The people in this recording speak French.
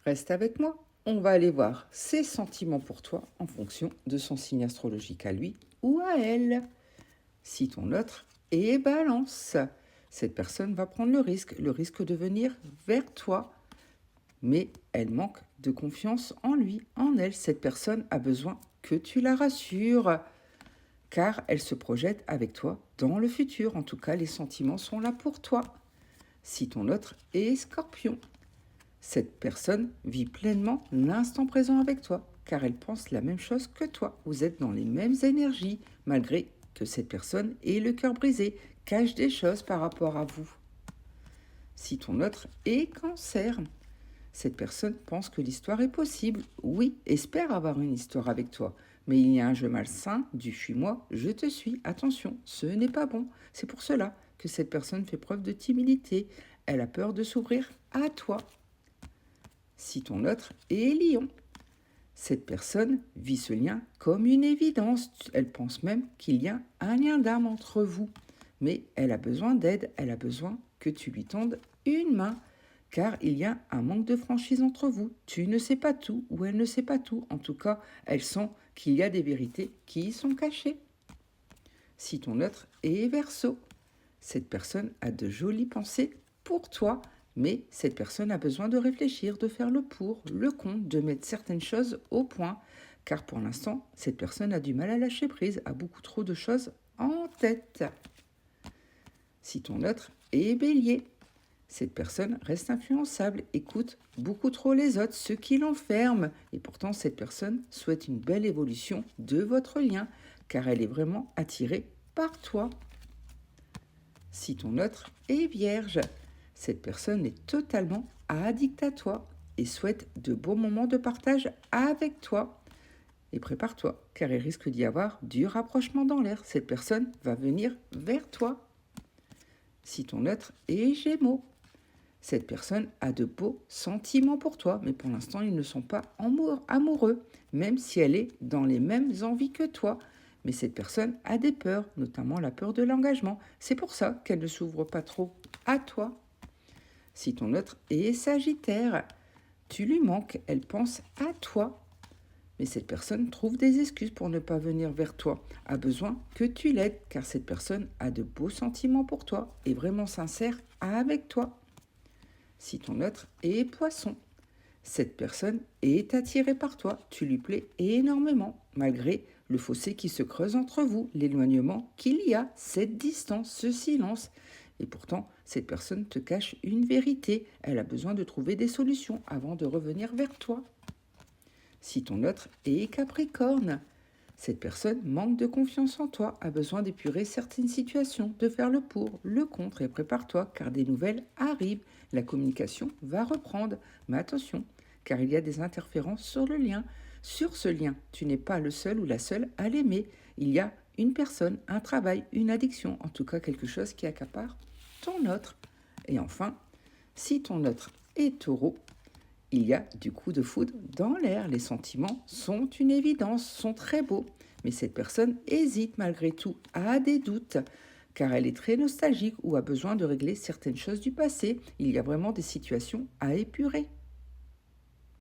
Reste avec moi. On va aller voir ses sentiments pour toi en fonction de son signe astrologique à lui ou à elle. Si ton autre est Balance, cette personne va prendre le risque de venir vers toi, mais elle manque de confiance en lui, en elle. Cette personne a besoin que tu la rassures, car elle se projette avec toi dans le futur. En tout cas, les sentiments sont là pour toi. Si ton autre est Scorpion, cette personne vit pleinement l'instant présent avec toi, car elle pense la même chose que toi. Vous êtes dans les mêmes énergies, malgré que cette personne ait le cœur brisé, cache des choses par rapport à vous. Si ton autre est Cancer, cette personne pense que l'histoire est possible. Oui, espère avoir une histoire avec toi. Mais il y a un jeu malsain du fuis-moi, je te suis. Attention, ce n'est pas bon. C'est pour cela que cette personne fait preuve de timidité. Elle a peur de s'ouvrir à toi. Si ton autre est Lion, cette personne vit ce lien comme une évidence. Elle pense même qu'il y a un lien d'âme entre vous. Mais elle a besoin d'aide, elle a besoin que tu lui tendes une main, car il y a un manque de franchise entre vous. Tu ne sais pas tout ou elle ne sait pas tout. En tout cas, elle sent qu'il y a des vérités qui y sont cachées. Si ton autre est Verseau, cette personne a de jolies pensées pour toi, mais cette personne a besoin de réfléchir, de faire le pour, le contre, de mettre certaines choses au point, car pour l'instant, cette personne a du mal à lâcher prise, a beaucoup trop de choses en tête. Si ton autre est Bélier, cette personne reste influençable, écoute beaucoup trop les autres, ce qui l'enferme. Et pourtant, cette personne souhaite une belle évolution de votre lien, car elle est vraiment attirée par toi. Si ton autre est Vierge, cette personne est totalement addict à toi et souhaite de beaux moments de partage avec toi. Et prépare-toi, car il risque d'y avoir du rapprochement dans l'air. Cette personne va venir vers toi. Si ton autre est Gémeaux, cette personne a de beaux sentiments pour toi, mais pour l'instant, ils ne sont pas amoureux, même si elle est dans les mêmes envies que toi. Mais cette personne a des peurs, notamment la peur de l'engagement. C'est pour ça qu'elle ne s'ouvre pas trop à toi. Si ton autre est Sagittaire, tu lui manques, elle pense à toi. Mais cette personne trouve des excuses pour ne pas venir vers toi, a besoin que tu l'aides, car cette personne a de beaux sentiments pour toi, est vraiment sincère avec toi. Si ton autre est Poisson, cette personne est attirée par toi, tu lui plais énormément, malgré le fossé qui se creuse entre vous, l'éloignement qu'il y a, cette distance, ce silence. Et pourtant, cette personne te cache une vérité, elle a besoin de trouver des solutions avant de revenir vers toi. Si ton autre est Capricorne, cette personne manque de confiance en toi, a besoin d'épurer certaines situations, de faire le pour, le contre et prépare-toi car des nouvelles arrivent. La communication va reprendre. Mais attention, car il y a des interférences sur le lien. Sur ce lien, tu n'es pas le seul ou la seule à l'aimer. Il y a une personne, un travail, une addiction, en tout cas quelque chose qui accapare ton autre. Et enfin, si ton autre est Taureau, il y a du coup de foudre dans l'air. Les sentiments sont une évidence, sont très beaux. Mais cette personne hésite malgré tout, a des doutes, car elle est très nostalgique ou a besoin de régler certaines choses du passé. Il y a vraiment des situations à épurer.